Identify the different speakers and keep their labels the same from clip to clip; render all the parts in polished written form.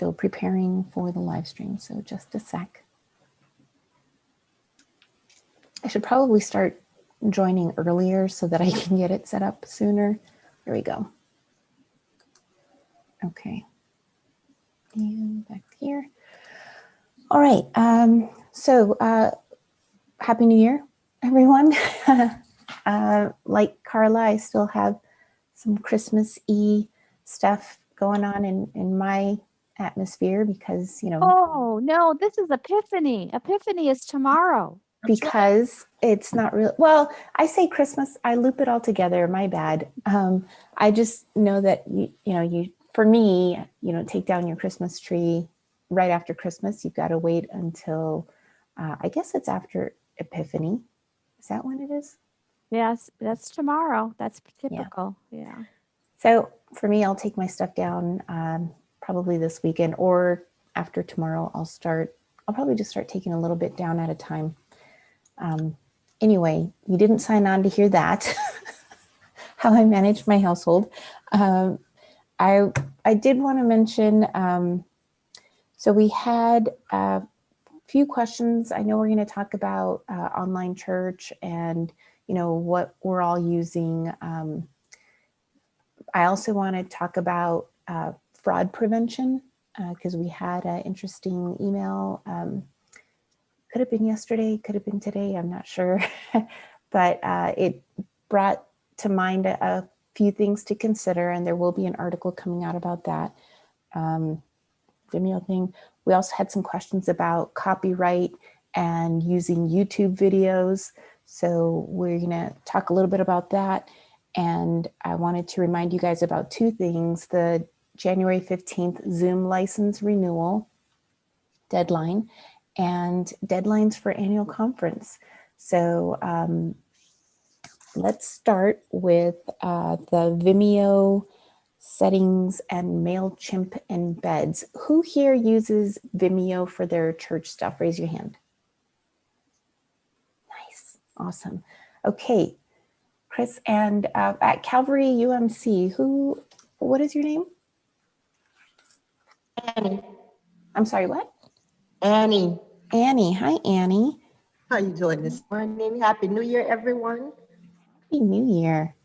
Speaker 1: still preparing for the live stream, so just a sec. I should probably start joining earlier so that I can get it set up sooner. There we go. Okay. And back here. All right. Happy New Year, everyone. Like Carla, I still have some Christmas-y stuff going on in my atmosphere because, you know.
Speaker 2: Oh, no, this is Epiphany. Epiphany is tomorrow.
Speaker 1: Because it's not real. Well, I say Christmas, I loop it all together. My bad. I just know that for me, take down your Christmas tree right after Christmas. You've got to wait until I guess it's after Epiphany. Is that when it is?
Speaker 2: Yes, that's tomorrow. That's typical. Yeah.
Speaker 1: So for me, I'll take my stuff down probably this weekend, or after tomorrow. I'll probably just start taking a little bit down at a time. Anyway, you didn't sign on to hear that, how I manage my household. I did want to mention, so we had a few questions. I know we're going to talk about online church and, what we're all using. I also want to talk about fraud prevention because we had an interesting email. Could have been yesterday, could have been today, I'm not sure. But it brought to mind a few things to consider, and there will be an article coming out about that Vimeo thing. We also had some questions about copyright and using YouTube videos. So we're gonna talk a little bit about that. And I wanted to remind you guys about two things: the January 15th Zoom license renewal deadline, and deadlines for annual conference. So let's start with the Vimeo settings and Mailchimp embeds. Who here uses Vimeo for their church stuff? Raise your hand. Nice, awesome. Okay, Chris, and at Calvary UMC, what is your name?
Speaker 3: Annie.
Speaker 1: I'm sorry, what?
Speaker 3: Annie.
Speaker 1: Annie. Hi, Annie.
Speaker 3: How you doing this morning? Happy New Year, everyone.
Speaker 1: Happy New Year.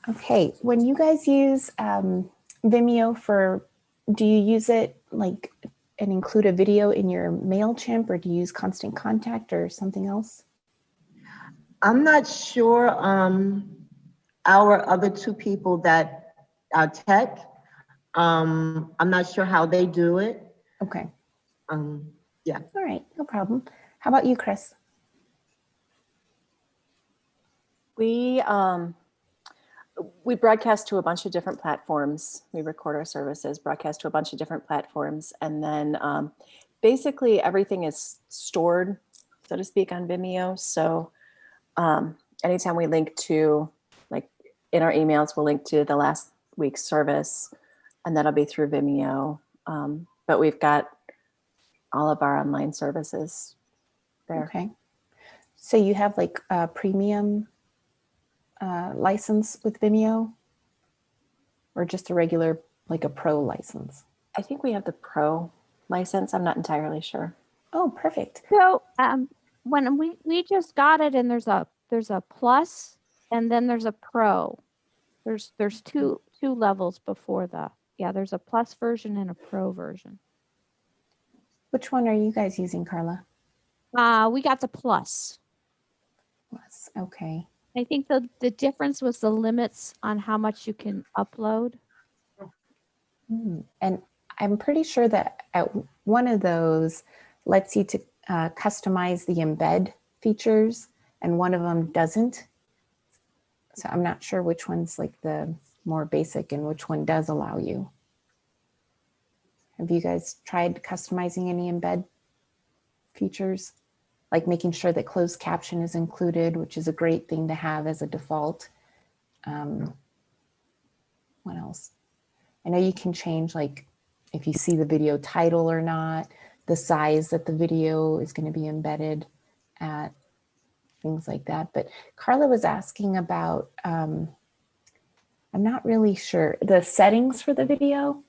Speaker 1: Okay, when you guys use Vimeo do you use it and include a video in your Mailchimp, or do you use Constant Contact or something else?
Speaker 3: I'm not sure our other two people that are tech, I'm not sure how they do it.
Speaker 1: Okay.
Speaker 3: Yeah.
Speaker 1: All right, no problem. How about you, Chris?
Speaker 4: We broadcast to a bunch of different platforms. We record our services, broadcast to a bunch of different platforms, and then basically everything is stored, so to speak, on Vimeo. So anytime we link to, like in our emails, we'll link to the last week's service, and that'll be through Vimeo. But we've got all of our online services there.
Speaker 1: Okay. So you have like a premium license with Vimeo, or just a regular, like a pro license?
Speaker 4: I think we have the pro license. I'm not entirely sure.
Speaker 1: Oh, perfect.
Speaker 2: So when we just got it, and there's a plus, and then there's a pro. There's two levels before there's a plus version and a pro version.
Speaker 1: Which one are you guys using, Carla?
Speaker 2: We got the plus.
Speaker 1: Plus, okay.
Speaker 2: I think the difference was the limits on how much you can upload.
Speaker 1: And I'm pretty sure that one of those lets you to customize the embed features, and one of them doesn't. So I'm not sure which one's like the more basic and which one does allow you. Have you guys tried customizing any embed features? Like making sure that closed caption is included, which is a great thing to have as a default. What else? I know you can change, like if you see the video title or not, the size that the video is going to be embedded at, things like that. But Carla was asking about, I'm not really sure, the settings for the video.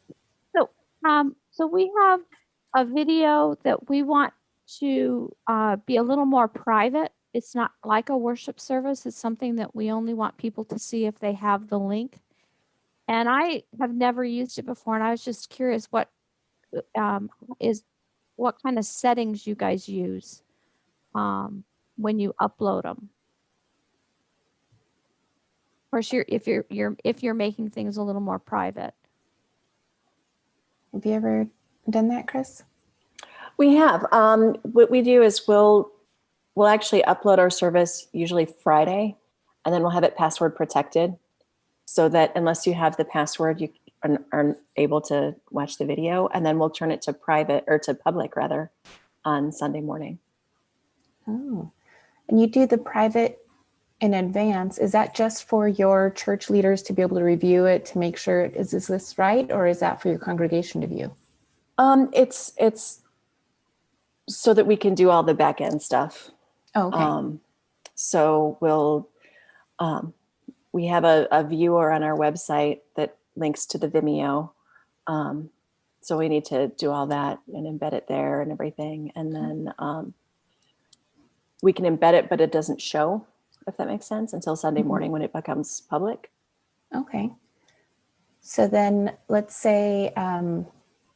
Speaker 2: So we have a video that we want to be a little more private. It's not like a worship service. It's something that we only want people to see if they have the link. And I have never used it before, and I was just curious what kind of settings you guys use when you upload them. Of course, if you're making things a little more private.
Speaker 1: Have you ever done that, Chris?
Speaker 4: We have. What we do is we'll actually upload our service usually Friday, and then we'll have it password protected, so that unless you have the password, you aren't able to watch the video. And then we'll turn it to private, or to public rather, on Sunday morning.
Speaker 1: Oh, and you do the private in advance. Is that just for your church leaders to be able to review it to make sure is this right, or is that for your congregation to view?
Speaker 4: It's so that we can do all the back end stuff.
Speaker 1: Oh, okay.
Speaker 4: So we have a viewer on our website that links to the Vimeo. So we need to do all that and embed it there and everything. And then we can embed it, but it doesn't show, if that makes sense, until Sunday morning when it becomes public.
Speaker 1: Okay. So then let's say I'm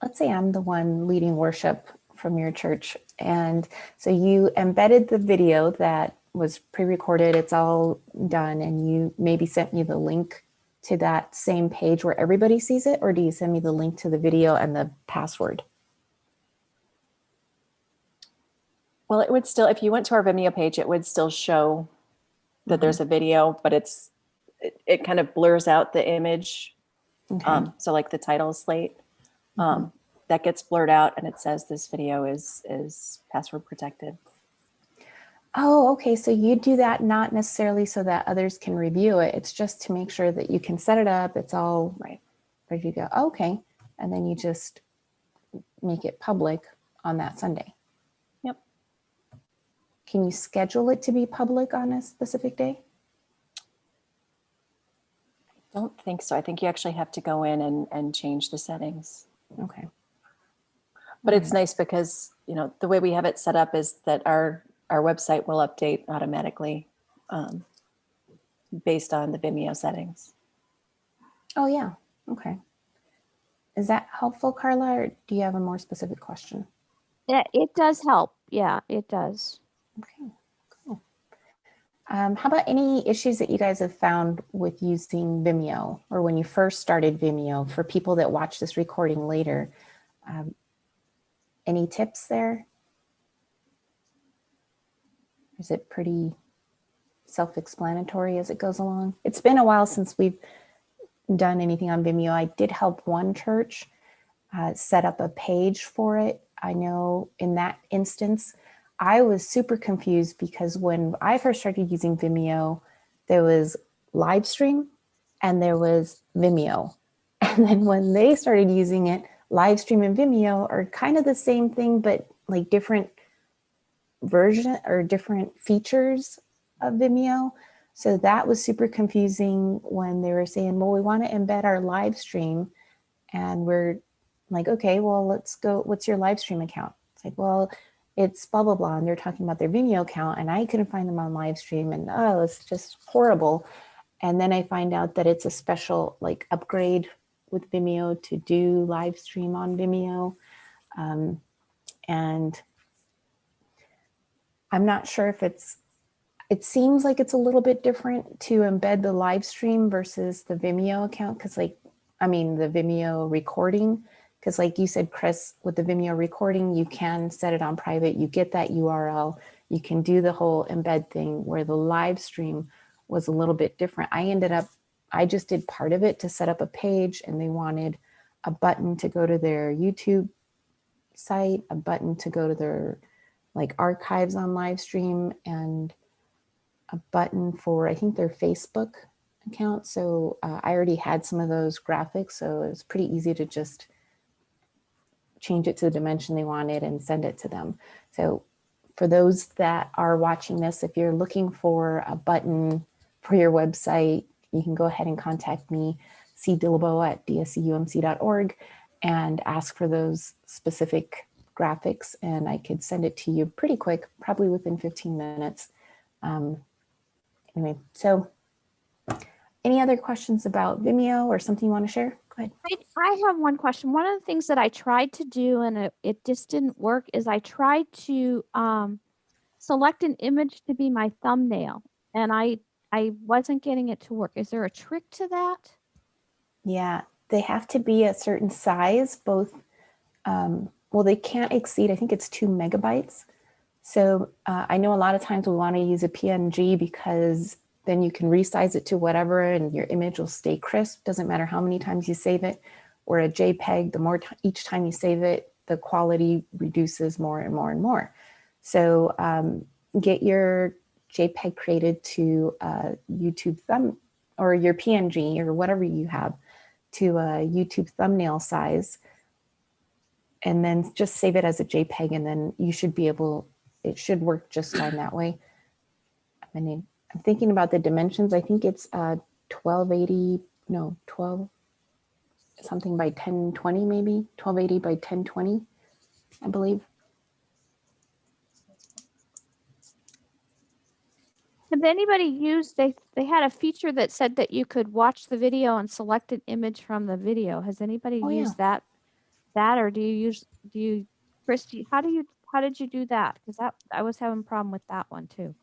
Speaker 1: the one leading worship from your church. And so you embedded the video that was pre-recorded, it's all done, and you maybe sent me the link to that same page where everybody sees it, or do you send me the link to the video and the password?
Speaker 4: Well, it would still, if you went to our Vimeo page, it would still show that there's a video, but it kind of blurs out the image.
Speaker 1: Okay.
Speaker 4: So like the title slate, that gets blurred out, and it says this video is password protected.
Speaker 1: Oh, okay. So you do that not necessarily so that others can review it. It's just to make sure that you can set it up. It's all
Speaker 4: Right.
Speaker 1: ready to go. Okay. And then you just make it public on that Sunday.
Speaker 4: Yep.
Speaker 1: Can you schedule it to be public on a specific day?
Speaker 4: Don't think so. I think you actually have to go in and change the settings.
Speaker 1: Okay.
Speaker 4: But it's nice because, the way we have it set up is that our website will update automatically based on the Vimeo settings.
Speaker 1: Oh, yeah. Okay. Is that helpful, Carla, or do you have a more specific question?
Speaker 2: Yeah, it does help. Yeah, it does.
Speaker 1: Okay, cool. How about any issues that you guys have found with using Vimeo, or when you first started Vimeo, for people that watch this recording later? Any tips there? Is it pretty self-explanatory as it goes along? It's been a while since we've done anything on Vimeo. I did help one church set up a page for it. I know in that instance, I was super confused because when I first started using Vimeo, there was live stream and there was Vimeo. And then when they started using it, live stream and Vimeo are kind of the same thing, but like different version or different features of Vimeo. So that was super confusing when they were saying, well, we want to embed our live stream. And we're like, okay, well, let's go. What's your live stream account? It's like, well, it's blah, blah, blah. And they're talking about their Vimeo account, and I couldn't find them on live stream, and oh, it's just horrible. And then I find out that it's a special like upgrade with Vimeo to do live stream on Vimeo. And I'm not sure if it seems like it's a little bit different to embed the live stream versus the Vimeo account. The Vimeo recording. Because like you said, Chris, with the Vimeo recording, you can set it on private. You get that URL. You can do the whole embed thing, where the live stream was a little bit different. I just did part of it to set up a page, and they wanted a button to go to their YouTube site, a button to go to their like archives on live stream, and a button for, I think, their Facebook account. So I already had some of those graphics, so it was pretty easy to just change it to the dimension they wanted and send it to them. So for those that are watching this, if you're looking for a button for your website, you can go ahead and contact me, cdilabo@dscumc.org, and ask for those specific graphics, and I could send it to you pretty quick, probably within 15 minutes. Anyway, so any other questions about Vimeo or something you want to share? Go ahead.
Speaker 2: I have one question. One of the things that I tried to do and it just didn't work is I tried to select an image to be my thumbnail, and I wasn't getting it to work. Is there a trick to that?
Speaker 1: Yeah, they have to be a certain size, both, well, they can't exceed, I think it's 2 megabytes. So I know a lot of times we want to use a PNG because then you can resize it to whatever and your image will stay crisp. Doesn't matter how many times you save it. Or a JPEG, the more each time you save it, the quality reduces more and more and more. So get your JPEG created to YouTube thumb or your PNG or whatever you have to a YouTube thumbnail size, and then just save it as a JPEG, and then you should be able, it should work just fine that way. I mean, I'm thinking about the dimensions. I think it's 1280, no, 12 something by 1020, maybe 1280 by 1020, I believe.
Speaker 2: Have anybody used, they had a feature that said that you could watch the video and select an image from the video. Has anybody
Speaker 1: Oh,
Speaker 2: used that? Or do you, Christy, how did you do that? Because I was having a problem with that one too.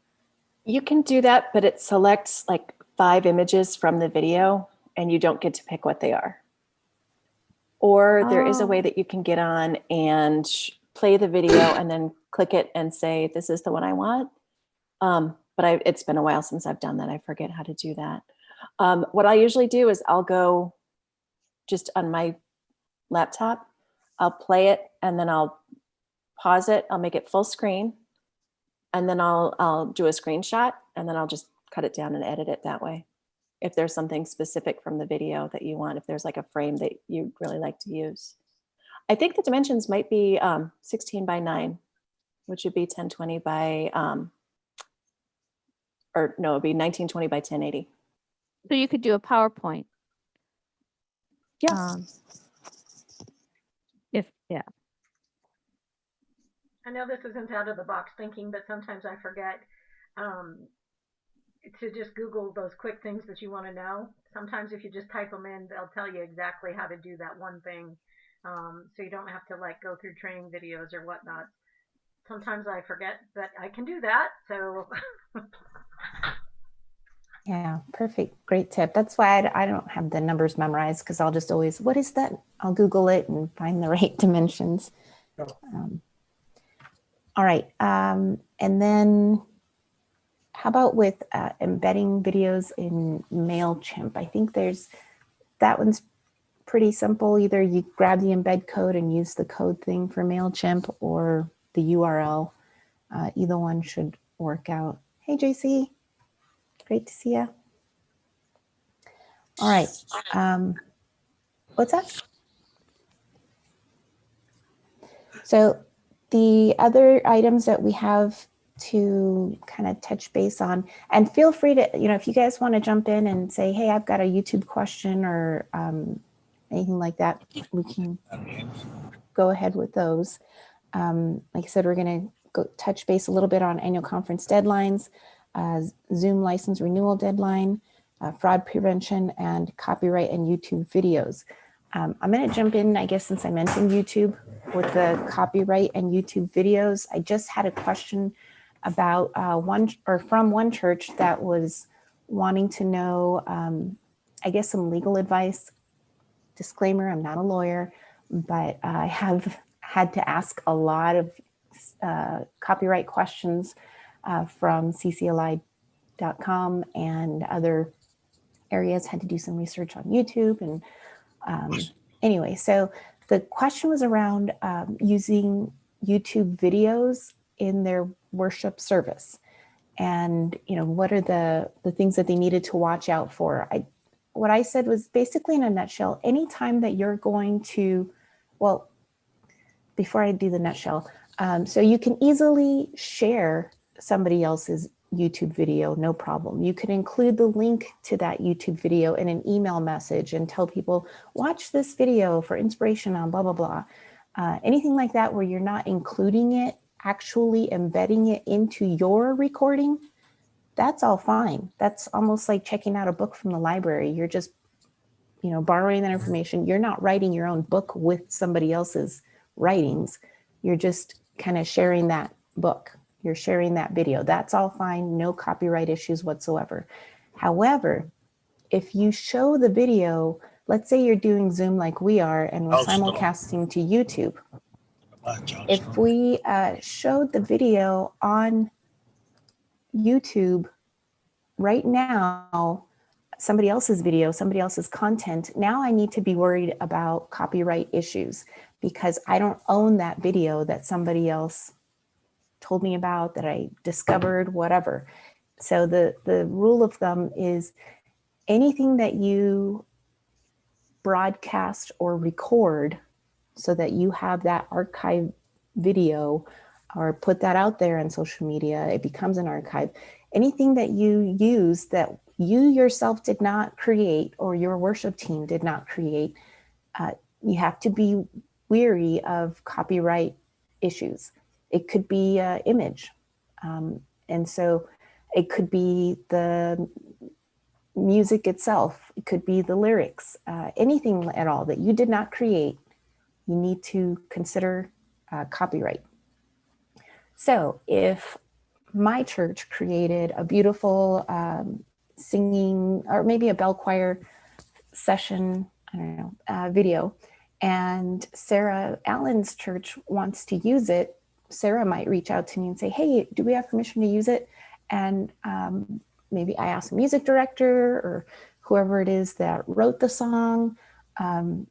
Speaker 4: You can do that, but it selects like 5 images from the video and you don't get to pick what they are. Or there is a way that you can get on and play the video and then click it and say, this is the one I want. But it's been a while since I've done that. I forget how to do that. What I usually do is I'll go just on my laptop, I'll play it and then I'll pause it. I'll make it full screen. And then I'll do a screenshot and then I'll just cut it down and edit it that way. If there's something specific from the video that you want, if there's like a frame that you'd really like to use. I think the dimensions might be 16 by 9, which would be 1020 by, or no, it'd be 1920 by 1080.
Speaker 2: So you could do a PowerPoint.
Speaker 4: Yeah.
Speaker 2: Yeah.
Speaker 5: I know this isn't out of the box thinking, but sometimes I forget to just Google those quick things that you want to know. Sometimes if you just type them in, they'll tell you exactly how to do that one thing. So you don't have to like go through training videos or whatnot. Sometimes I forget, but I can do that. So
Speaker 1: Yeah, perfect. Great tip. That's why I don't have the numbers memorized, because I'll just always, what is that? I'll Google it and find the right dimensions. All right. And then how about with embedding videos in Mailchimp? I think that one's pretty simple. Either you grab the embed code and use the code thing for Mailchimp or the URL. Either one should work out. Hey, JC. Great to see you. All right. What's that? So the other items that we have to kind of touch base on, and feel free to, if you guys want to jump in and say, hey, I've got a YouTube question or anything like that, we can go ahead with those. Like I said, we're going to go touch base a little bit on annual conference deadlines, Zoom license renewal deadline, fraud prevention, and copyright and YouTube videos. I'm going to jump in, I guess, since I mentioned YouTube, with the copyright and YouTube videos. I just had a question about from one church that was wanting to know, I guess, some legal advice. Disclaimer, I'm not a lawyer, but I have had to ask a lot of copyright questions from ccli.com and other areas, had to do some research on YouTube. And anyway, so the question was around using YouTube videos in their worship service. And, what are the things that they needed to watch out for? What I said was basically, in a nutshell, anytime that you're going to, well, before I do the nutshell, so you can easily share somebody else's YouTube video, no problem. You could include the link to that YouTube video in an email message and tell people, watch this video for inspiration on blah, blah, blah. Anything like that where you're not including it, actually embedding it into your recording, that's all fine. That's almost like checking out a book from the library. You're just, borrowing that information. You're not writing your own book with somebody else's writings. You're just kind of sharing that book. You're sharing that video. That's all fine. No copyright issues whatsoever. However, if you show the video, let's say you're doing Zoom like we are, and we're simulcasting to YouTube. If we showed the video on YouTube right now, somebody else's video, somebody else's content, now I need to be worried about copyright issues because I don't own that video that somebody else told me about, that I discovered, whatever. So the rule of thumb is anything that you broadcast or record so that you have that archive video or put that out there on social media, it becomes an archive. Anything that you use that you yourself did not create or your worship team did not create, you have to be wary of copyright issues. It could be an image. And so it could be the music itself. It could be the lyrics, anything at all that you did not create, you need to consider copyright. So if my church created a beautiful singing, or maybe a bell choir session, I don't know, video, and Sarah Allen's church wants to use it, Sarah might reach out to me and say, hey, do we have permission to use it? And maybe I ask the music director or whoever it is that wrote the song. And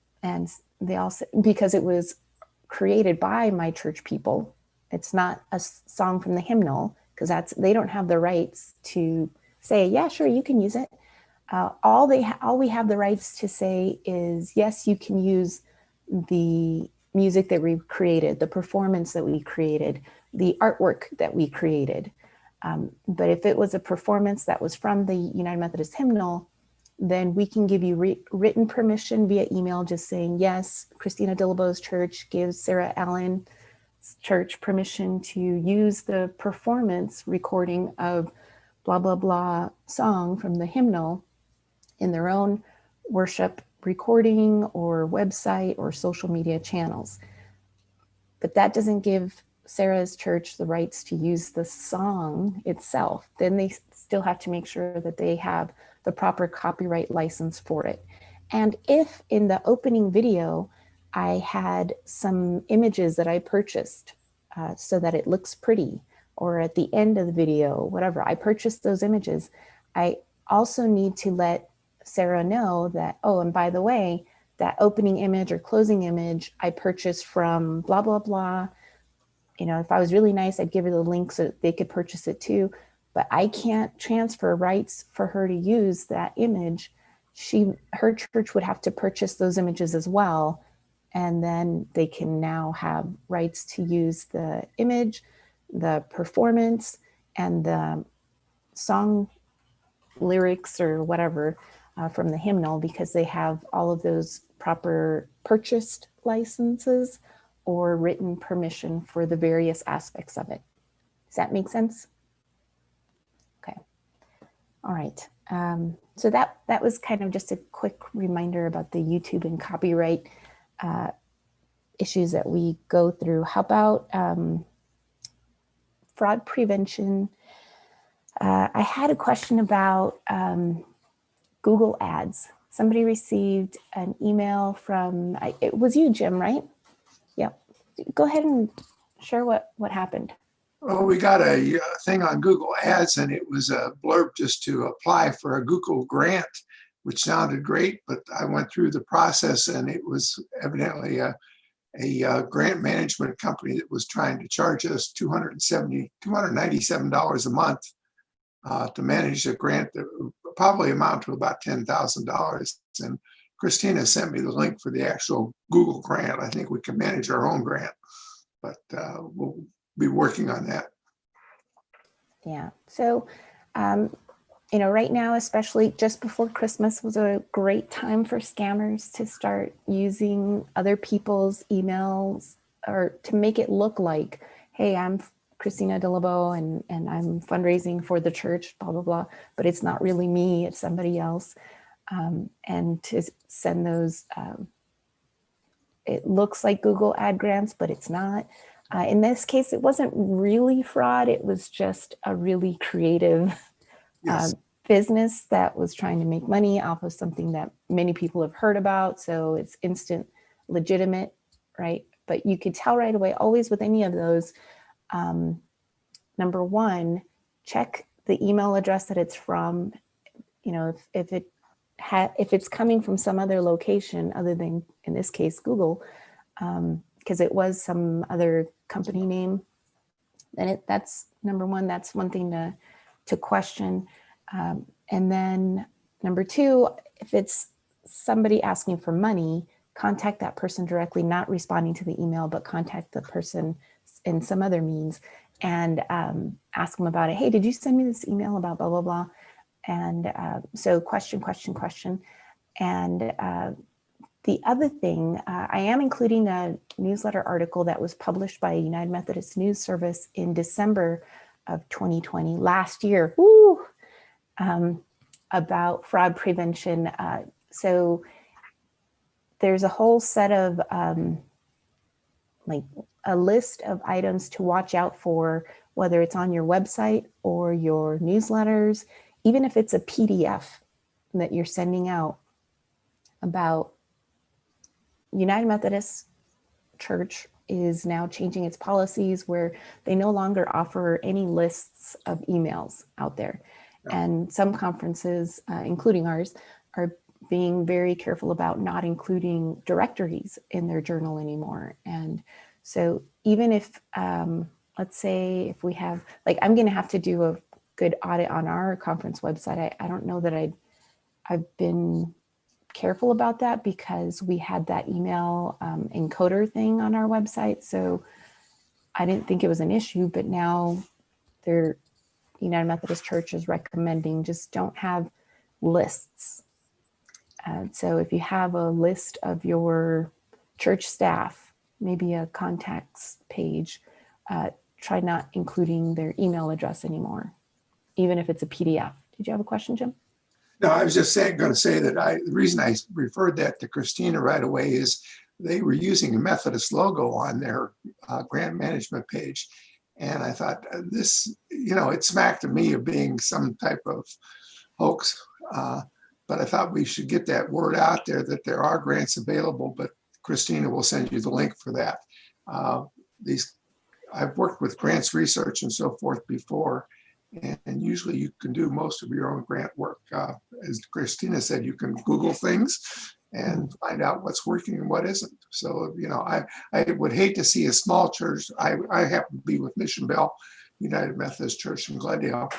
Speaker 1: they also, because it was created by my church people, it's not a song from the hymnal, because they don't have the rights to say, yeah, sure, you can use it. All we have the rights to say is, yes, you can use the music that we created, the performance that we created, the artwork that we created. But if it was a performance that was from the United Methodist hymnal, then we can give you written permission via email, just saying, yes, Christina Dillabo's church gives Sarah Allen's church permission to use the performance recording of blah, blah, blah song from the hymnal in their own worship recording or website or social media channels. But that doesn't give Sarah's church the rights to use the song itself. Then they still have to make sure that they have the proper copyright license for it. And if in the opening video, I had some images that I purchased so that it looks pretty, or at the end of the video, whatever, I purchased those images, I also need to let Sarah know that, oh, and by the way, that opening image or closing image I purchased from blah, blah, blah. If I was really nice, I'd give her the link so that they could purchase it too. But I can't transfer rights for her to use that image. Her church would have to purchase those images as well. And then they can now have rights to use the image, the performance, and the song lyrics or whatever from the hymnal, because they have all of those proper purchased licenses or written permission for the various aspects of it. Does that make sense? Okay. All right. So that was kind of just a quick reminder about the YouTube and copyright issues that we go through. How about fraud prevention? I had a question about Google Ads. Somebody received an email from, it was you, Jim, right? Yep. Go ahead and share what happened.
Speaker 6: Well, we got a thing on Google Ads, and it was a blurb just to apply for a Google grant, which sounded great, but I went through the process, and it was evidently a grant management company that was trying to charge us $297 a month to manage a grant that would probably amount to about $10,000. And Christina sent me the link for the actual Google grant. I think we can manage our own grant, but we'll be working on that.
Speaker 1: Yeah. So, right now, especially just before Christmas, was a great time for scammers to start using other people's emails or to make it look like, hey, I'm Christina DeLabo and I'm fundraising for the church, blah, blah, blah. But it's not really me, it's somebody else. And to send those, it looks like Google ad grants, but it's not. In this case, it wasn't really fraud. It was just a really creative
Speaker 6: Yes.
Speaker 1: business that was trying to make money off of something that many people have heard about. So it's instant legitimate, right? But you could tell right away, always with any of those, number one, check the email address that it's from. If it's coming from some other location other than, in this case, Google, because it was some other company name, then that's number one. That's one thing to question. And then number two, if it's somebody asking for money, contact that person directly, not responding to the email, but contact the person in some other means and ask them about it. Hey, did you send me this email about blah, blah, blah? And so question. And the other thing, I am including a newsletter article that was published by United Methodist News Service in December of 2020, last year, about fraud prevention. So there's a whole set of like a list of items to watch out for, whether it's on your website or your newsletters, even if it's a PDF that you're sending out about United Methodist Church is now changing its policies where they no longer offer any lists of emails out there. And some conferences, including ours, are being very careful about not including directories in their journal anymore. And so even if, let's say if we have, like, I'm going to have to do a good audit on our conference website. I don't know that I've been careful about that because we had that email encoder thing on our website. So I didn't think it was an issue, but now United Methodist Church is recommending just don't have lists. So if you have a list of your church staff, maybe a contacts page, try not including their email address anymore, even if it's a PDF. Did you have a question, Jim?
Speaker 6: No, I was just going to say that the reason I referred that to Christina right away is they were using a Methodist logo on their grant management page. And I thought this, it smacked of me of being some type of hoax. But I thought we should get that word out there that there are grants available, but Christina will send you the link for that. I've worked with grants research and so forth before, and usually you can do most of your own grant work. As Christina said, you can Google things and find out what's working and what isn't. So, I would hate to see a small church. I happen to be with Mission Bell United Methodist Church in Glendale,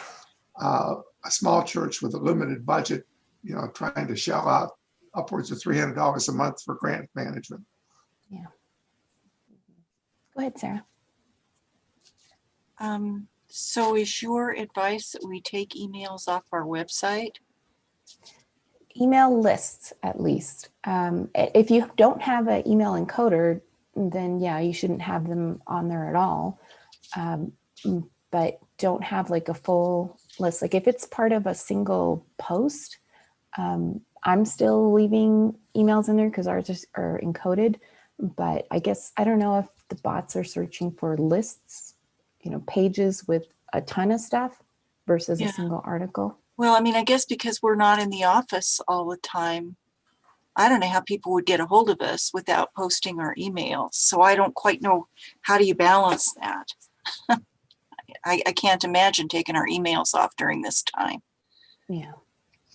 Speaker 6: a small church with a limited budget, trying to shell out upwards of $300 a month for grant management.
Speaker 1: Yeah. Go ahead, Sarah.
Speaker 7: So is your advice that we take emails off our website?
Speaker 1: Email lists, at least. If you don't have an email encoder, then yeah, you shouldn't have them on there at all. But don't have like a full list. Like if it's part of a single post, I'm still leaving emails in there because ours are encoded. But I guess, I don't know if the bots are searching for lists, pages with a ton of stuff versus a single article.
Speaker 7: Well, I guess because we're not in the office all the time, I don't know how people would get a hold of us without posting our emails. So I don't quite know, how do you balance that? I can't imagine taking our emails off during this time.
Speaker 1: Yeah.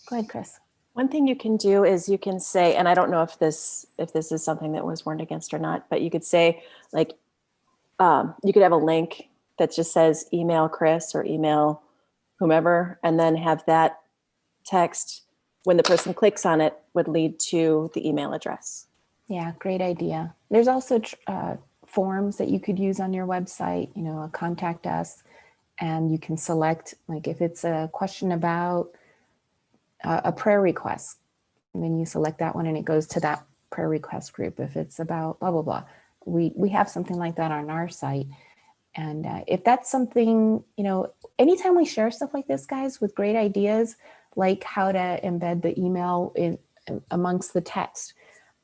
Speaker 1: Go ahead, Chris.
Speaker 4: One thing you can do is you can say, and I don't know if this is something that was warned against or not, but you could say, like, you could have a link that just says email Chris or email whomever, and then have that text, when the person clicks on it, would lead to the email address.
Speaker 1: Yeah, great idea. There's also forms that you could use on your website, a contact us. and you can select, like if it's a question about a prayer request, and then you select that one and it goes to that prayer request group. If it's about blah, blah, blah, we have something like that on our site. And if that's something, anytime we share stuff like this, guys, with great ideas, like how to embed the email in amongst the text.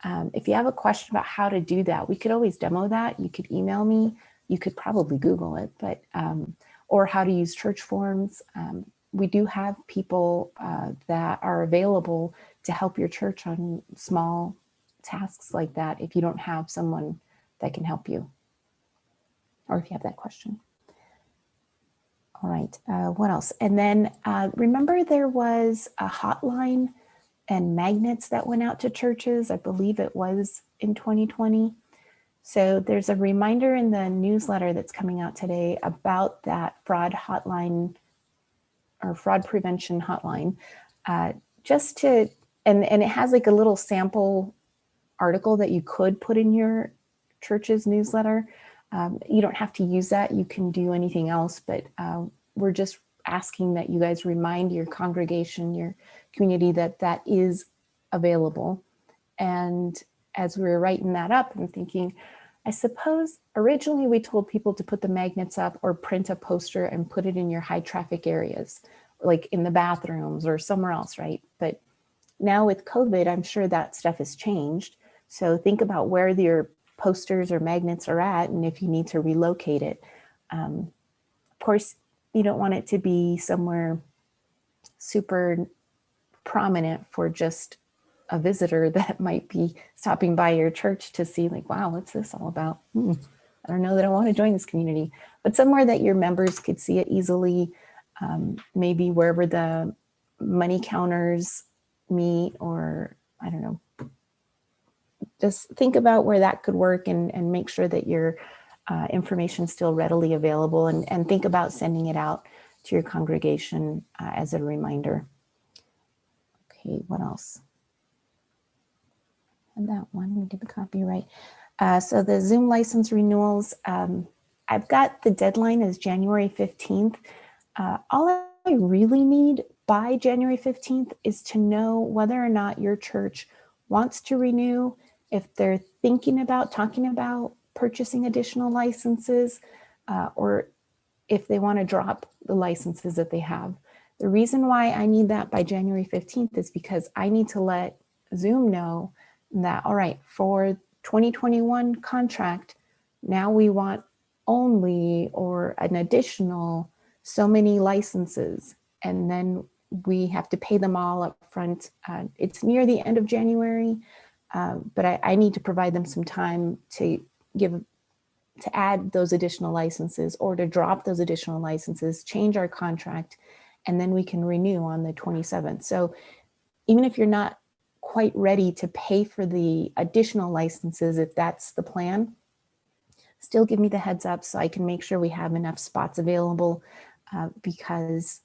Speaker 1: If you have a question about how to do that, we could always demo that. You could email me. You could probably Google it, but or how to use church forms. We do have people that are available to help your church on small tasks like that if you don't have someone that can help you, or if you have that question. All right, what else? And then remember there was a hotline and magnets that went out to churches. I believe it was in 2020. So there's a reminder in the newsletter that's coming out today about that fraud hotline or fraud prevention hotline. Just to, and it has like a little sample article that you could put in your church's newsletter. You don't have to use that. You can do anything else, but we're just asking that you guys remind your congregation, your community, that that is available. And as we were writing that up, I'm thinking, I suppose originally we told people to put the magnets up or print a poster and put it in your high traffic areas, like in the bathrooms or somewhere else, right? But now with COVID, I'm sure that stuff has changed. So think about where your posters or magnets are at and if you need to relocate it. Of course, you don't want it to be somewhere super prominent for just a visitor that might be stopping by your church to see, like, wow, what's this all about? I don't know that I want to join this community, but somewhere that your members could see it easily, maybe wherever the money counters meet, or I don't know. Just think about where that could work and make sure that your information is still readily available, and think about sending it out to your congregation as a reminder. Okay, what else? And that one, we did the copyright. So the Zoom license renewals, I've got the deadline as January 15th. All I really need by January 15th is to know whether or not your church wants to renew, if they're thinking about, talking about purchasing additional licenses, or if they want to drop the licenses that they have. The reason why I need that by January 15th is because I need to let Zoom know that, all right, for 2021 contract, now we want only or an additional so many licenses, and then we have to pay them all up front. It's near the end of January, but I need to provide them some time to add those additional licenses or to drop those additional licenses, change our contract, and then we can renew on the 27th. So even if you're not quite ready to pay for the additional licenses, if that's the plan, still give me the heads up so I can make sure we have enough spots available, because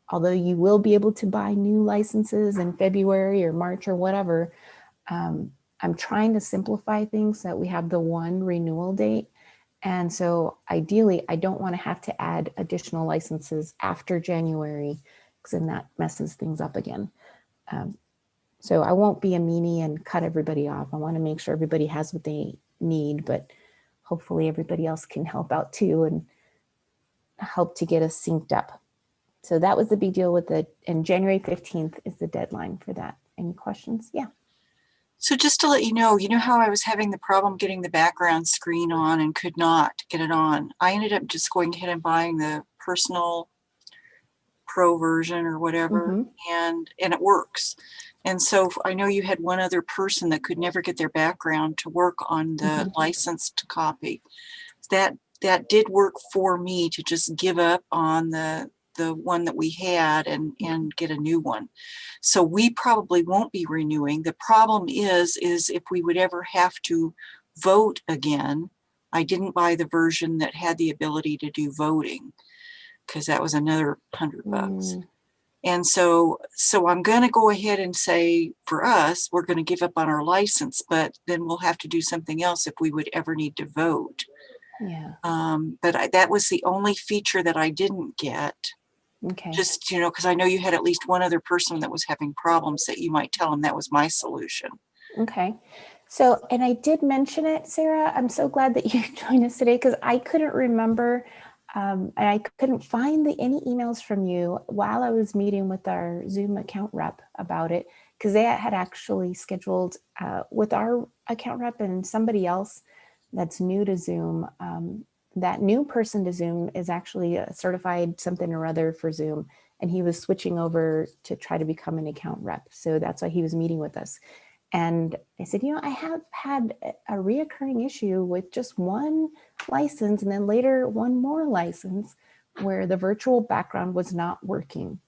Speaker 1: although you will be able to buy new licenses in February or March or whatever, I'm trying to simplify things so that we have the one renewal date. And so ideally, I don't want to have to add additional licenses after January, because then that messes things up again. So I won't be a meanie and cut everybody off. I want to make sure everybody has what they need, but hopefully everybody else can help out too and help to get us synced up. So that was the big deal with it. And January 15th is the deadline for that. Any questions? Yeah.
Speaker 7: So just to let you know how I was having the problem getting the background screen on and could not get it on. I ended up just going ahead and buying the personal pro version or whatever, and it works. And so I know you had one other person that could never get their background to work on the licensed copy. That did work for me to just give up on the one that we had and get a new one. So we probably won't be renewing. The problem is if we would ever have to vote again. I didn't buy the version that had the ability to do voting, because that was another $100. And so I'm going to go ahead and say, for us, we're going to give up on our license, but then we'll have to do something else if we would ever need to vote.
Speaker 1: Yeah.
Speaker 7: But that was the only feature that I didn't get.
Speaker 1: Okay.
Speaker 7: Just, because I know you had at least one other person that was having problems that you might tell them that was my solution.
Speaker 1: Okay. So, and I did mention it, Sarah. I'm so glad that you joined us today because I couldn't remember and I couldn't find any emails from you while I was meeting with our Zoom account rep about it, because they had actually scheduled with our account rep and somebody else that's new to Zoom. That new person to Zoom is actually a certified something or other for Zoom, and he was switching over to try to become an account rep. So that's why he was meeting with us. And I said, I have had a reoccurring issue with just one license and then later one more license where the virtual background was not working.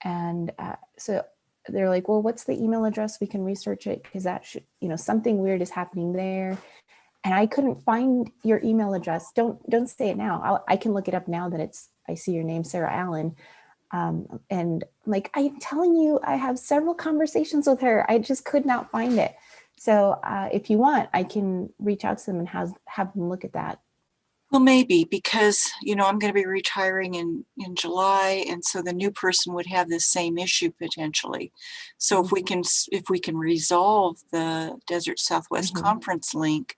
Speaker 1: And so they're like, well, what's the email address? We can research it because that should, something weird is happening there. And I couldn't find your email address. Don't say it now. I can look it up now that I see your name, Sarah Allen. And like, I'm telling you, I have several conversations with her. I just could not find it. So if you want, I can reach out to them and have them look at that.
Speaker 7: Well, maybe because, I'm going to be retiring in July. And so the new person would have the same issue potentially. So if we can resolve the Desert Southwest Conference link,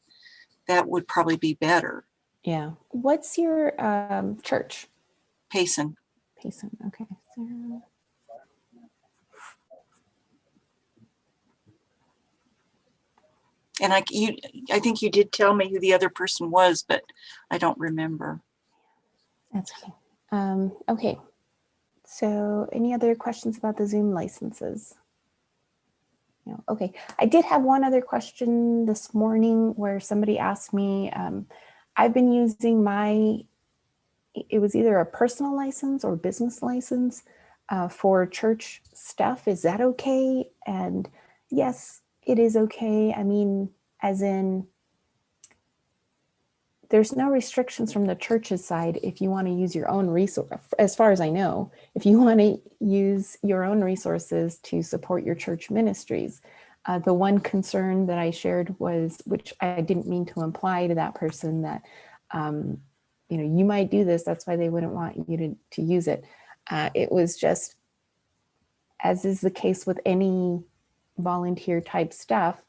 Speaker 7: that would probably be better.
Speaker 1: Yeah. What's your church?
Speaker 7: Payson.
Speaker 1: Payson. Okay. Sarah.
Speaker 7: And I think you did tell me who the other person was, but I don't remember.
Speaker 1: That's okay. Okay. So any other questions about the Zoom licenses? No. Okay. I did have one other question this morning where somebody asked me, I've been using it was either a personal license or business license for church stuff. Is that okay? And yes, it is okay. I mean, as in, there's no restrictions from the church's side if you want to use your own resource, as far as I know, if you want to use your own resources to support your church ministries. The one concern that I shared was, which I didn't mean to imply to that person, that you might do this, that's why they wouldn't want you to use it. It was just, as is the case with any volunteer type stuff,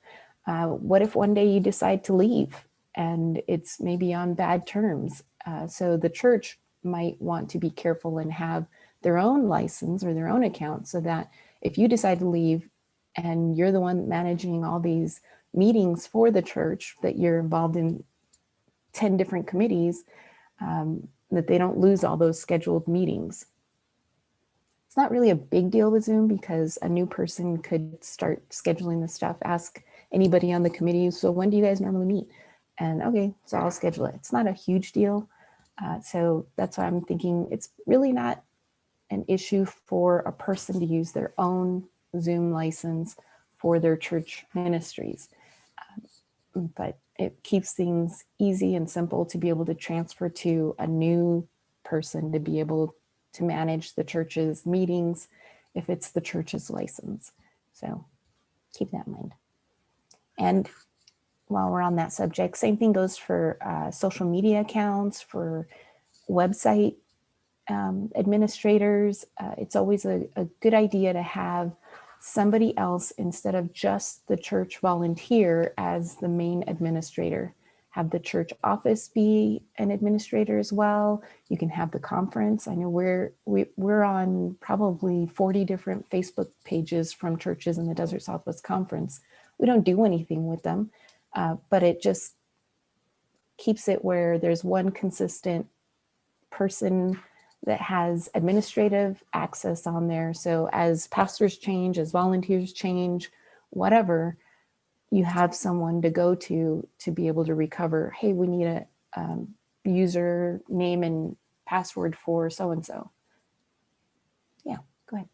Speaker 1: what if one day you decide to leave and it's maybe on bad terms? So the church might want to be careful and have their own license or their own account so that if you decide to leave and you're the one managing all these meetings for the church, that you're involved in 10 different committees, that they don't lose all those scheduled meetings. It's not really a big deal with Zoom because a new person could start scheduling the stuff, ask anybody on the committee, so when do you guys normally meet? And okay, so I'll schedule it. It's not a huge deal. So that's why I'm thinking it's really not an issue for a person to use their own Zoom license for their church ministries. But it keeps things easy and simple to be able to transfer to a new person to be able to manage the church's meetings if it's the church's license. So keep that in mind. And while we're on that subject, same thing goes for social media accounts, for website administrators. It's always a good idea to have somebody else instead of just the church volunteer as the main administrator. Have the church office be an administrator as well. You can have the conference. I know we're on probably 40 different Facebook pages from churches in the Desert Southwest Conference. We don't do anything with them, but it just keeps it where there's one consistent person that has administrative access on there. So as pastors change, as volunteers change, whatever, you have someone to go to be able to recover, hey, we need a user name and password for so-and-so. Yeah, go ahead.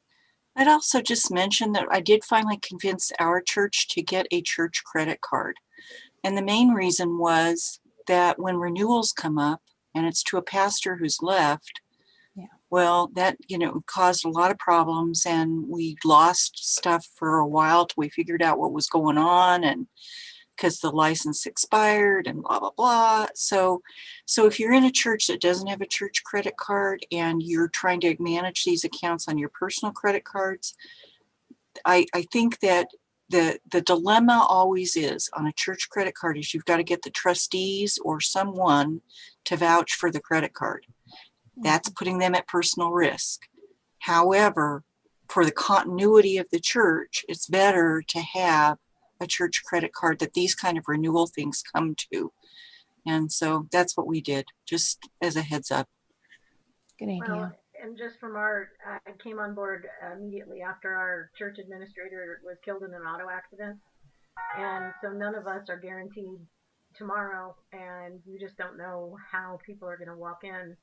Speaker 7: I'd also just mention that I did finally convince our church to get a church credit card. And the main reason was that when renewals come up and it's to a pastor who's left, well, that, caused a lot of problems, and we lost stuff for a while till we figured out what was going on. And because the license expired and blah, blah, blah. So if you're in a church that doesn't have a church credit card and you're trying to manage these accounts on your personal credit cards, I think that the dilemma always is on a church credit card is you've got to get the trustees or someone to vouch for the credit card. That's putting them at personal risk. However, for the continuity of the church, it's better to have a church credit card that these kind of renewal things come to. And so that's what we did, just as a heads up.
Speaker 1: Good idea.
Speaker 5: Well, and just from I came on board immediately after our church administrator was killed in an auto accident. And so none of us are guaranteed tomorrow, and you just don't know how people are going to walk in.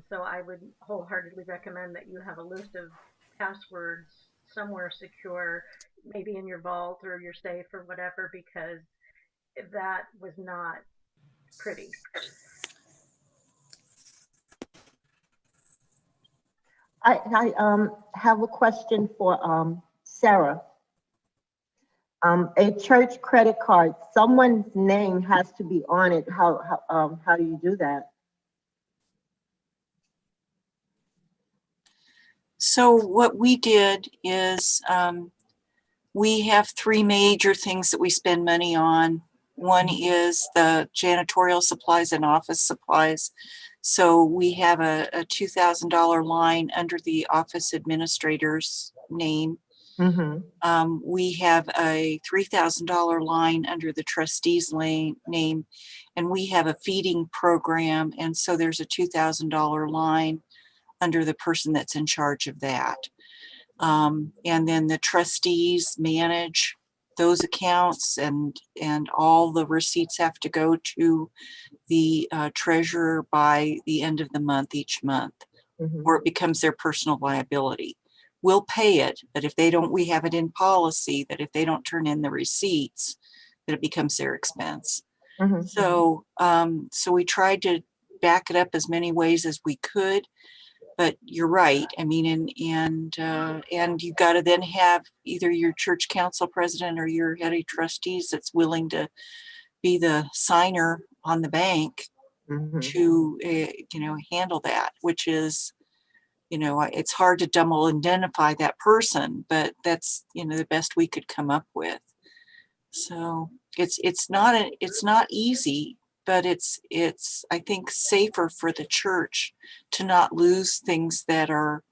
Speaker 5: So I would wholeheartedly recommend that you have a list of passwords somewhere secure, maybe in your vault or your safe or whatever, because that was not pretty.
Speaker 3: I have a question for Sarah. A church credit card, someone's name has to be on it. How do you do that?
Speaker 7: So what we did is we have three major things that we spend money on. One is the janitorial supplies and office supplies. So we have a $2,000 line under the office administrator's name.
Speaker 3: Mm-hmm.
Speaker 7: We have a $3,000 line under the trustee's name, and we have a feeding program. And so there's a $2,000 line under the person that's in charge of that. And then the trustees manage those accounts, and all the receipts have to go to the treasurer by the end of the month each month,
Speaker 3: Mm-hmm.
Speaker 7: or it becomes their personal liability. We'll pay it, but if they don't, we have it in policy that if they don't turn in the receipts, that it becomes their expense.
Speaker 3: Mm-hmm.
Speaker 7: So, so we tried to back it up as many ways as we could. But you're right. I mean, and you've got to then have either your church council president or your head of trustees that's willing to be the signer on the bank
Speaker 3: Mm-hmm.
Speaker 7: to, handle that, which is, it's hard to double identify that person, but that's, the best we could come up with. So it's not easy, but it's I think safer for the church to not lose things that are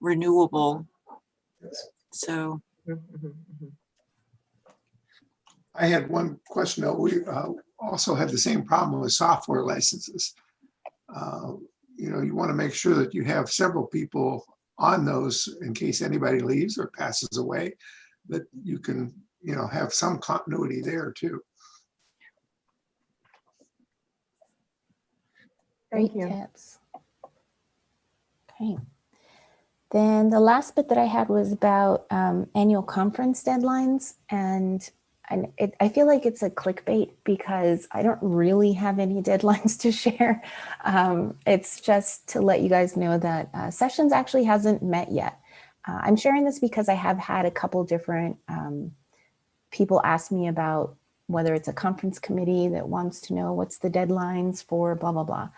Speaker 7: renewable. So
Speaker 3: Mm-hmm.
Speaker 6: I had one question though. We also had the same problem with software licenses. You want to make sure that you have several people on those in case anybody leaves or passes away, that you can, have some continuity there too.
Speaker 3: Thank
Speaker 1: Great
Speaker 3: you.
Speaker 1: tips. Okay. Then the last bit that I had was about annual conference deadlines. And I feel like it's a clickbait because I don't really have any deadlines to share. It's just to let you guys know that Sessions actually hasn't met yet. I'm sharing this because I have had a couple different people ask me about whether it's a conference committee that wants to know what's the deadlines for blah, blah, blah.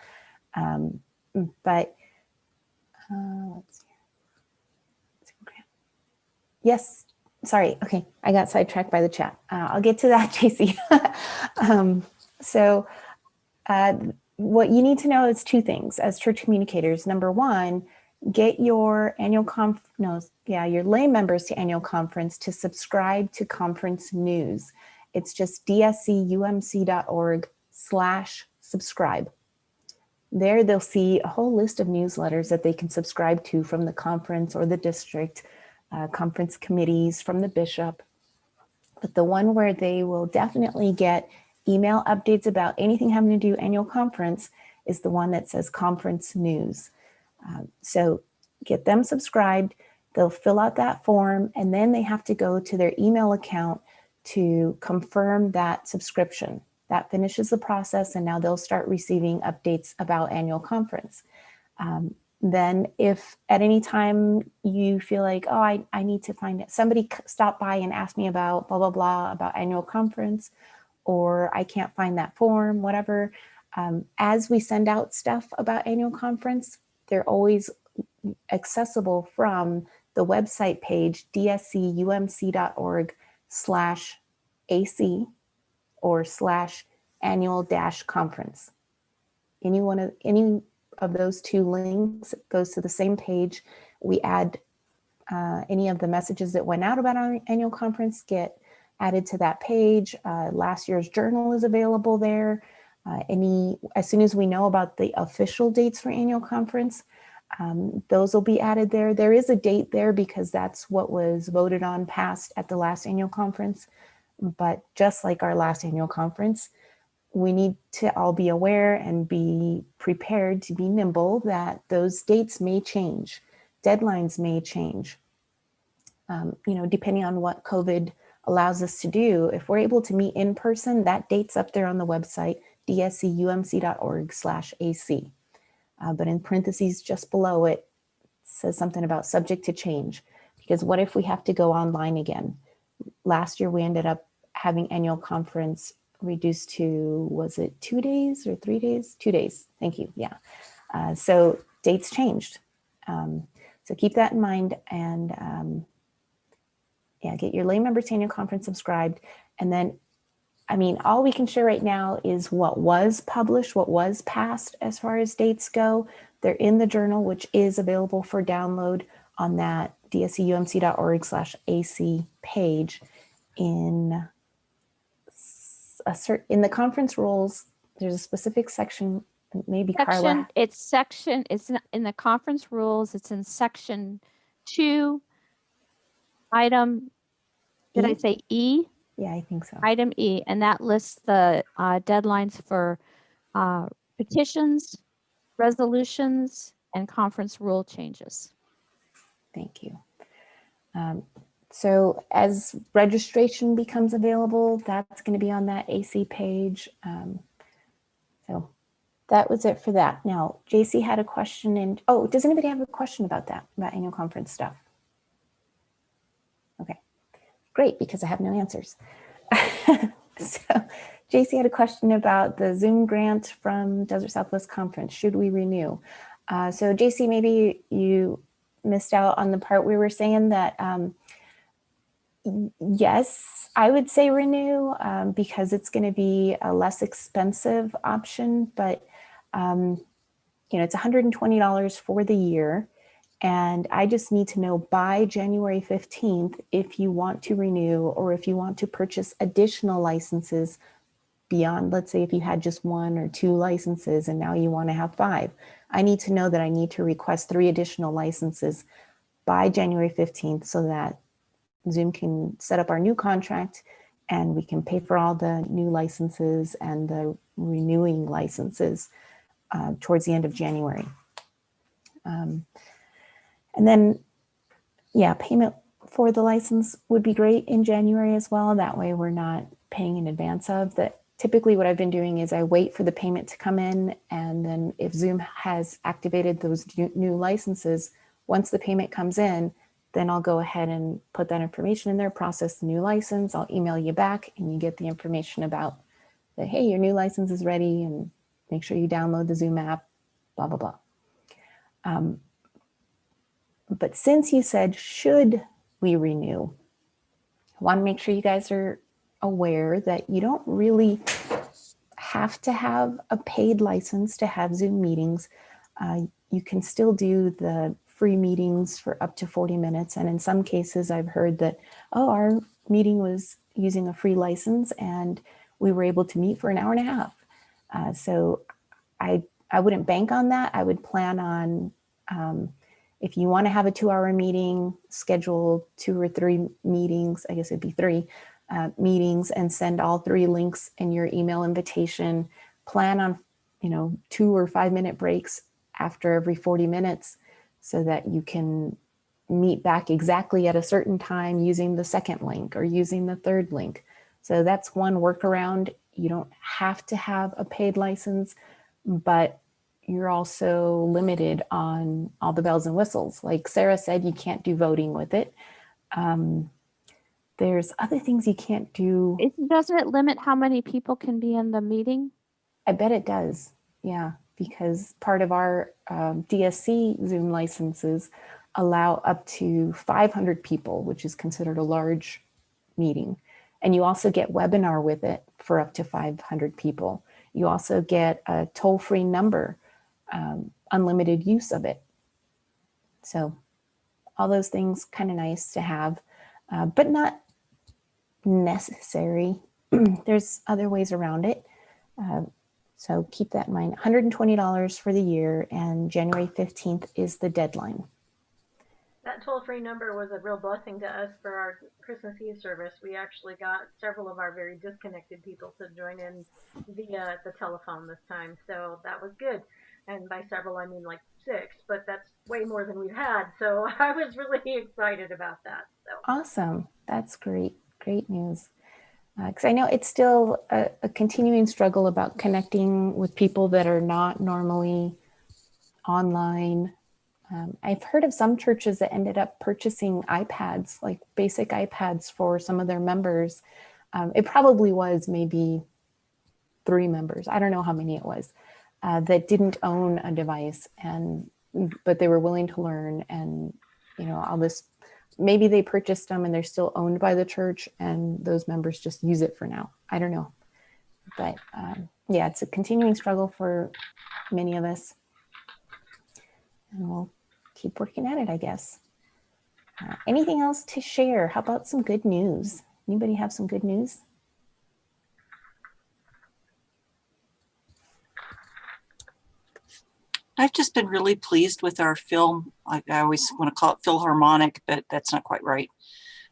Speaker 1: But let's see. Yes, sorry. Okay, I got sidetracked by the chat. I'll get to that, JC. So what you need to know is two things as church communicators. Number one, get your your lay members to annual conference to subscribe to conference news. It's just dscumc.org/subscribe. There they'll see a whole list of newsletters that they can subscribe to from the conference or the district, conference committees, from the bishop. But the one where they will definitely get email updates about anything having to do annual conference is the one that says conference news. So get them subscribed, they'll fill out that form, and then they have to go to their email account to confirm that subscription. That finishes the process, and now they'll start receiving updates about annual conference. Then if at any time you feel like, oh, I need to find it, somebody stopped by and asked me about blah, blah, blah, about annual conference, or I can't find that form, whatever. As we send out stuff about annual conference, they're always accessible from the website page, dscumc.org/AC or /annual-conference. Any of those two links goes to the same page. We add any of the messages that went out about our annual conference get added to that page. Last year's journal is available there. As soon as we know about the official dates for annual conference, those will be added there. There is a date there because that's what was voted on passed at the last annual conference. But just like our last annual conference, we need to all be aware and be prepared to be nimble that those dates may change. Deadlines may change. Depending on what COVID allows us to do. If we're able to meet in person, that date's up there on the website, dscumc.org/AC. But in parentheses just below it says something about subject to change, because what if we have to go online again? Last year, we ended up having annual conference reduced to, was it 2 days or 3 days? 2 days, thank you, yeah. So dates changed. So keep that in mind, and get your lay members to annual conference subscribed. And then, all we can share right now is what was published, what was passed as far as dates go. They're in the journal, which is available for download on that dscumc.org/AC page. In the conference rules, there's a specific section, maybe Carla.
Speaker 2: It's in the conference rules. It's in section 2, item, did I say E?
Speaker 1: Yeah, I think so.
Speaker 2: Item E, and that lists the deadlines for petitions, resolutions, and conference rule changes.
Speaker 1: Thank you. So as registration becomes available, that's going to be on that AC page. So that was it for that. Now, JC had a question, and does anybody have a question about that, about annual conference stuff? Okay, great, because I have no answers. So JC had a question about the Zoom grant from Desert Southwest Conference. Should we renew? So JC, maybe you missed out on the part we were saying that yes, I would say renew because it's going to be a less expensive option, but it's $120 for the year. And I just need to know by January 15th if you want to renew or if you want to purchase additional licenses beyond, let's say if you had just 1 or 2 licenses and now you want to have 5. I need to know that I need to request 3 additional licenses by January 15th so that Zoom can set up our new contract and we can pay for all the new licenses and the renewing licenses towards the end of January. And then, payment for the license would be great in January as well. That way we're not paying in advance of that. Typically what I've been doing is I wait for the payment to come in, and then if Zoom has activated those new licenses, once the payment comes in, then I'll go ahead and put that information in there, process the new license. I'll email you back and you get the information about that, hey, your new license is ready, and make sure you download the Zoom app, blah, blah, blah. But since you said, should we renew, I want to make sure you guys are aware that you don't really have to have a paid license to have Zoom meetings. You can still do the free meetings for up to 40 minutes. And in some cases, I've heard that, our meeting was using a free license and we were able to meet for an hour and a half. So I wouldn't bank on that. I would plan on, if you want to have a 2-hour meeting, schedule 2 or 3 meetings, I guess it'd be 3 meetings, and send all 3 links in your email invitation. Plan on, 2 or 5 minute breaks after every 40 minutes so that you can meet back exactly at a certain time using the second link or using the third link. So that's one workaround. You don't have to have a paid license, but you're also limited on all the bells and whistles. Like Sarah said, you can't do voting with it. There's other things you can't do.
Speaker 2: Doesn't it limit how many people can be in the meeting?
Speaker 1: I bet it does. Yeah, because part of our DSC Zoom licenses allow up to 500 people, which is considered a large meeting. And you also get webinar with it for up to 500 people. You also get a toll-free number, unlimited use of it. So all those things kind of nice to have, but not necessary. There's other ways around it. So keep that in mind. $120 for the year, and January 15th is the deadline.
Speaker 5: That toll-free number was a real blessing to us for our Christmas Eve service. We actually got several of our very disconnected people to join in via the telephone this time, so that was good. And by several, I mean like 6, but that's way more than we've had, so I was really excited about that. So.
Speaker 1: Awesome. That's great. Great news. Because I know it's still a continuing struggle about connecting with people that are not normally online. I've heard of some churches that ended up purchasing iPads, like basic iPads for some of their members. It probably was maybe 3 members. I don't know how many it was that didn't own a device, but they were willing to learn, and all this. Maybe they purchased them and they're still owned by the church, and those members just use it for now. I don't know, but yeah, it's a continuing struggle for many of us, and we'll keep working at it, I guess. Anything else to share? How about some good news? Anybody have some good news?
Speaker 7: I've just been really pleased with our film. I always want to call it Philharmonic, but that's not quite right.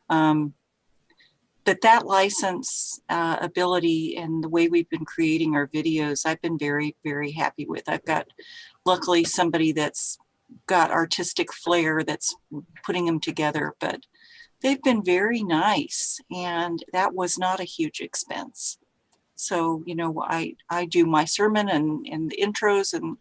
Speaker 7: But that license ability and the way we've been creating our videos, I've been very, very happy with. I've got, luckily, somebody that's got artistic flair that's putting them together, but they've been very nice, and that was not a huge expense. So, I do my sermon and the intros, and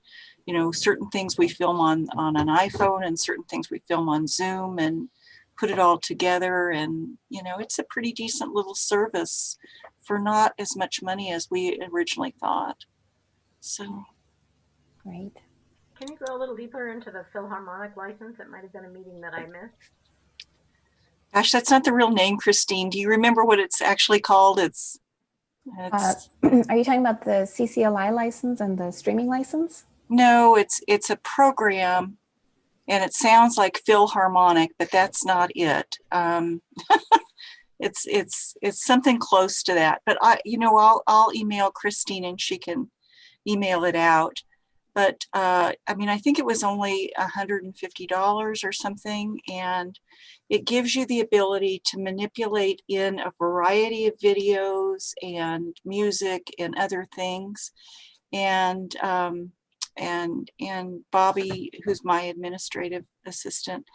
Speaker 7: certain things we film on an iPhone, and certain things we film on Zoom, and put it all together. And, it's a pretty decent little service for not as much money as we originally thought. So.
Speaker 1: Great.
Speaker 5: Can you go a little deeper into the Philharmonic license? It might have been a meeting that I missed.
Speaker 7: Gosh, that's not the real name, Christine. Do you remember what it's actually called?
Speaker 1: Are you talking about the CCLI license and the streaming license?
Speaker 7: No, it's a program, and it sounds like Philharmonic, but that's not it. It's something close to that. But I'll email Christine and she can email it out. But I think it was only $150 or something, and it gives you the ability to manipulate in a variety of videos and music and other things. And Bobby, who's my administrative assistant,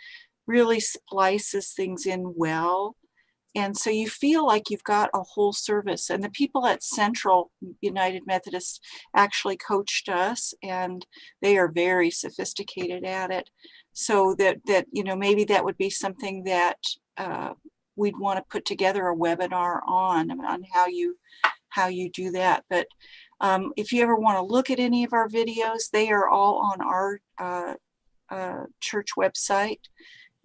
Speaker 7: really splices things in well. And so you feel like you've got a whole service. And the people at Central United Methodist actually coached us, and they are very sophisticated at it. So that maybe that would be something that we'd want to put together a webinar on how you do that. But if you ever want to look at any of our videos, they are all on our church website.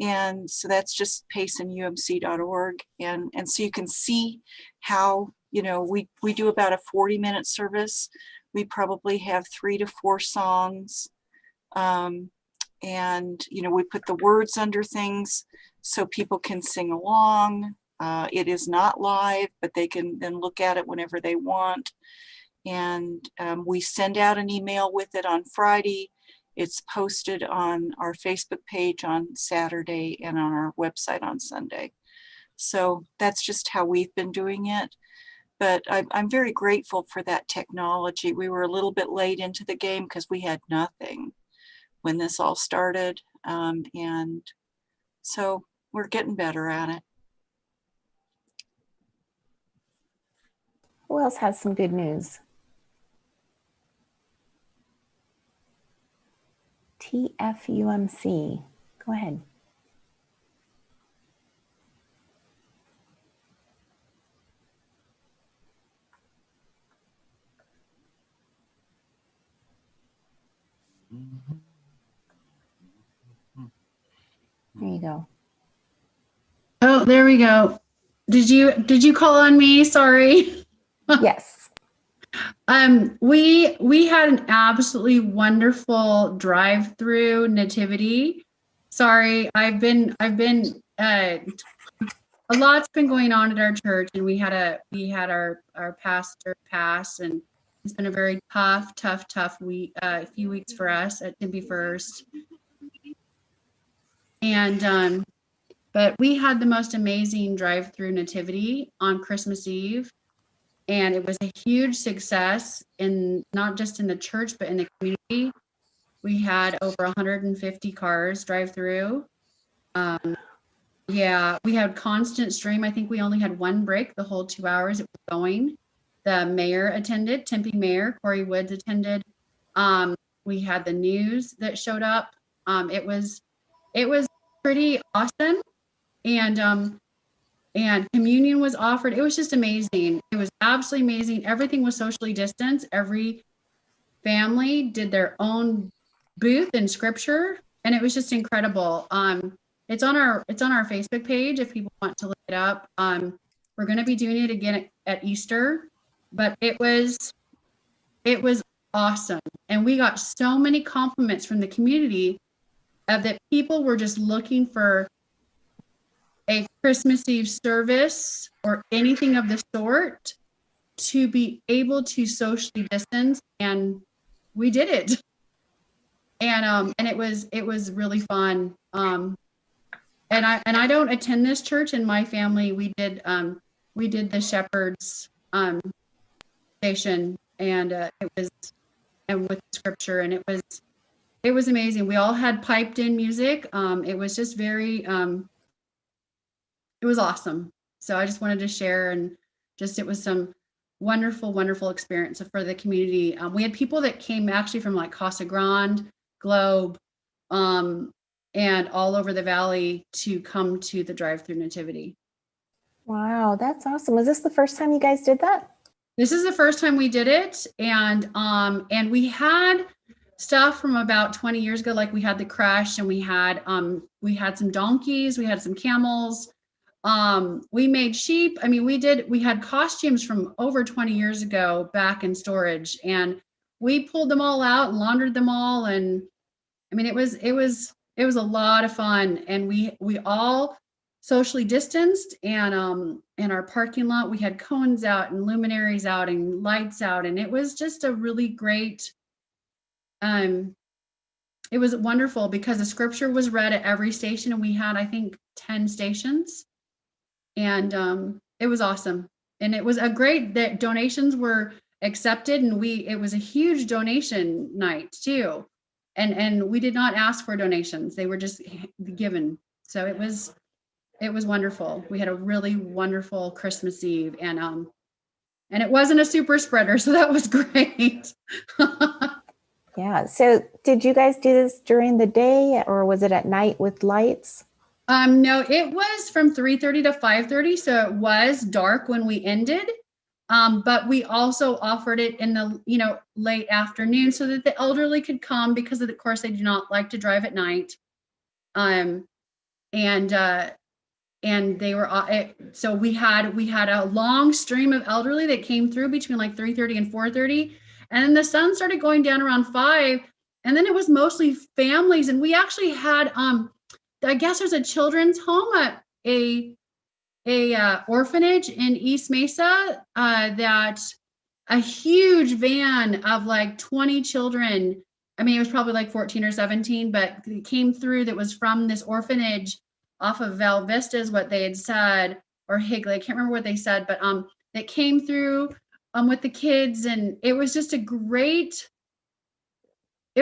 Speaker 7: And so that's just paceandumc.org. And so you can see how, we do about a 40-minute service. We probably have 3 to 4 songs. And, we put the words under things so people can sing along. It is not live, but they can then look at it whenever they want. And we send out an email with it on Friday. It's posted on our Facebook page on Saturday and on our website on Sunday. So that's just how we've been doing it. But I'm very grateful for that technology. We were a little bit late into the game because we had nothing when this all started. And so we're getting better at it.
Speaker 1: Who else has some good news? TFUMC. Go ahead. There you go.
Speaker 8: Oh, there we go. Did you call on me? Sorry.
Speaker 1: Yes.
Speaker 8: We had an absolutely wonderful drive-through nativity. Sorry, a lot's been going on at our church, and we had our pastor pass, and it's been a very tough week, few weeks for us at Tempe First. And but we had the most amazing drive-through nativity on Christmas Eve. And it was a huge success in not just in the church, but in the community. We had over 150 cars drive through. Yeah, we had constant stream. I think we only had one break the whole 2 hours it was going. The mayor attended, Tempe Mayor Corey Woods attended. We had the news that showed up. It was pretty awesome. And communion was offered. It was just amazing. It was absolutely amazing. Everything was socially distanced. Every family did their own booth and scripture, and it was just incredible. It's on our Facebook page if people want to look it up. We're going to be doing it again at Easter, but it was awesome, and we got so many compliments from the community that people were just looking for a Christmas Eve service or anything of the sort to be able to socially distance, and we did it. And it was really fun. And I don't attend this church. In my family, we did the Shepherd's station, and it was with scripture, and it was amazing. We all had piped in music. It was just very it was awesome. So I just wanted to share, and it was some wonderful experience for the community. We had people that came actually from like Casa Grande, Globe, and all over the valley to come to the drive-through nativity.
Speaker 1: Wow, that's awesome. Was this the first time you guys did that?
Speaker 8: This is the first time we did it, and we had stuff from about 20 years ago, like we had the crush, and we had some donkeys, we had some camels. We made sheep. I mean, we had costumes from over 20 years ago back in storage, and we pulled them all out and laundered them all. And I mean, it was a lot of fun, and we all socially distanced, and in our parking lot, we had cones out and luminaries out and lights out. And it was just a really great, it was wonderful because the scripture was read at every station, and we had, I think, 10 stations. And it was awesome, and it was a great that donations were accepted, and it was a huge donation night too, and we did not ask for donations; they were just given. So it was wonderful. We had a really wonderful Christmas Eve, and it wasn't a super spreader, so that was great.
Speaker 1: Yeah. So did you guys do this during the day, or was it at night with lights?
Speaker 8: No, it was from 3:30 to 5:30, so it was dark when we ended. But we also offered it in the late afternoon so that the elderly could come, because of course they do not like to drive at night. And they were so we had a long stream of elderly that came through between like 3:30 and 4:30, and then the sun started going down around 5, and then it was mostly families, and we actually had I guess there's a children's home at a orphanage in East Mesa that a huge van of like 20 children. I mean, it was probably like 14 or 17, but it came through that was from this orphanage off of Val Vista is what they had said, or Higley. I can't remember what they said, but that came through with the kids, and it was just it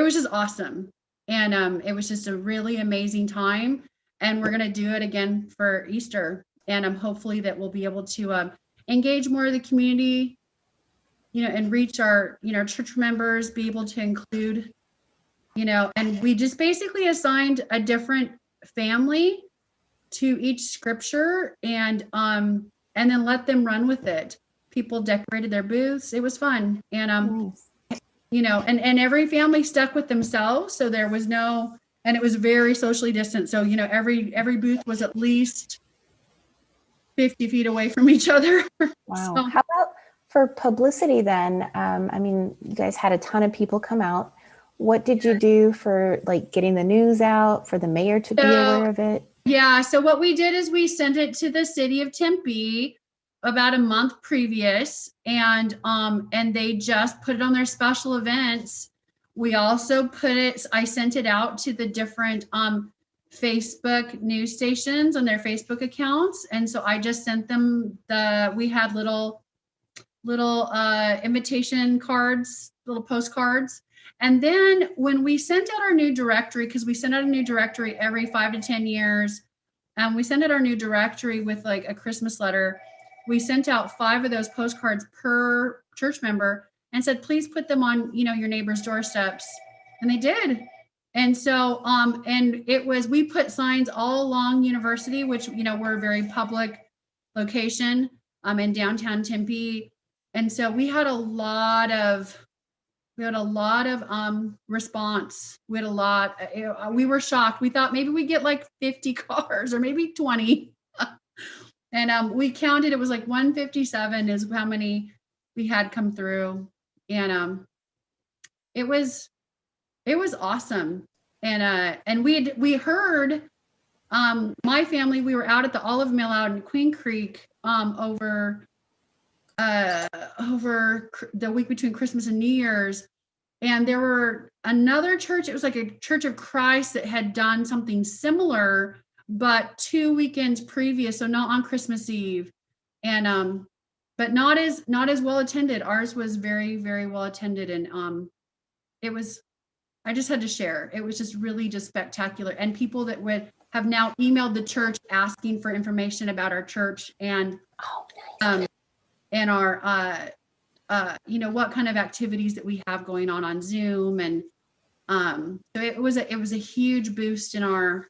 Speaker 8: was just awesome. And it was just a really amazing time, and we're going to do it again for Easter. And hopefully that we'll be able to engage more of the community, and reach our, church members, be able to include, and we just basically assigned a different family to each scripture and then let them run with it. People decorated their booths. It was fun. And
Speaker 1: Nice.
Speaker 8: and every family stuck with themselves. So there was and it was very socially distant. So, every booth was at least 50 feet away from each other.
Speaker 1: Wow.
Speaker 8: So-
Speaker 1: How about for publicity then? I mean, you guys had a ton of people come out. What did you do for like getting the news out, for the mayor to be aware of it?
Speaker 8: Yeah. So what we did is we sent it to the city of Tempe about a month previous, and they just put it on their special events. We also I sent it out to the different Facebook news stations on their Facebook accounts. And so I just sent them we had little invitation cards, little postcards. And then when we sent out our new directory, because we send out a new directory every 5 to 10 years, and we sent out our new directory with like a Christmas letter, we sent out 5 of those postcards per church member and said, please put them on, your neighbor's doorsteps. And they did. And so, we put signs all along University, which, we're a very public location in downtown Tempe. And so we had a lot of response. We had a lot. We were shocked. We thought maybe we'd get like 50 cars or maybe 20. And we counted, it was like 157 is how many we had come through. And it was awesome. And we heard my family, we were out at the Olive Mill out in Queen Creek over the week between Christmas and New Year's. And there were another church, it was like a Church of Christ that had done something similar, but 2 weekends previous, so not on Christmas Eve. And but not as well attended. Ours was very, very well attended. And I just had to share. It was just really just spectacular. And people that would have now emailed the church asking for information about our church and and our what kind of activities that we have going on Zoom. And so it was a huge boost in our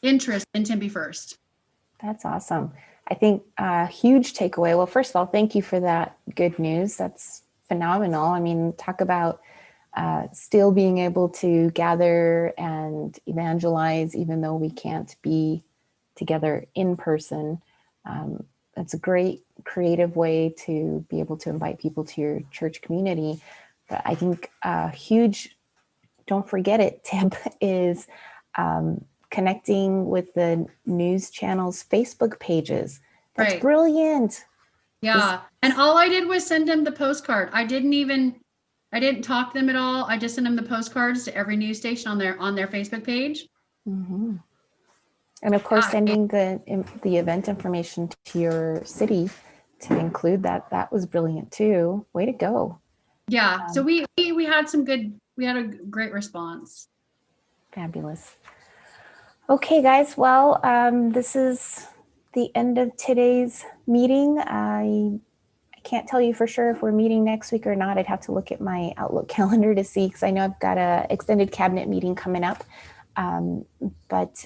Speaker 8: interest in Tempe First.
Speaker 1: That's awesome. I think a huge takeaway. Well, first of all, thank you for that good news. That's phenomenal. I mean, talk about still being able to gather and evangelize, even though we can't be together in person. That's a great creative way to be able to invite people to your church community. But I think a huge, don't forget it, tip is connecting with the news channel's Facebook pages. That's
Speaker 8: Right.
Speaker 1: Brilliant.
Speaker 8: Yeah. And all I did was send them the postcard. I didn't talk to them at all. I just sent them the postcards to every news station on their Facebook page.
Speaker 1: Mm-hmm. And of course, sending the event information to your city to include that was brilliant too. Way to go.
Speaker 8: Yeah. So we had a great response.
Speaker 1: Fabulous. Okay, guys. Well, this is the end of today's meeting. I can't tell you for sure if we're meeting next week or not. I'd have to look at my Outlook calendar to see, because I know I've got an extended cabinet meeting coming up. But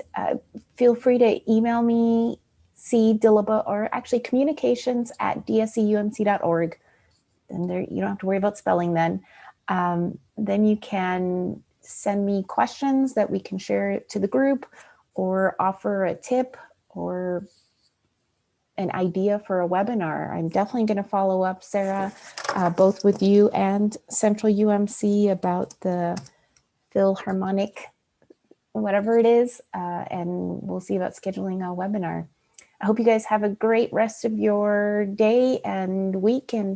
Speaker 1: feel free to email me, cdillaba, or actually communications@dscumc.org. And there, you don't have to worry about spelling then. Then you can send me questions that we can share to the group, or offer a tip or an idea for a webinar. I'm definitely going to follow up, Sarah, both with you and Central UMC about the Philharmonic, whatever it is, and we'll see about scheduling a webinar. I hope you guys have a great rest of your day and week, and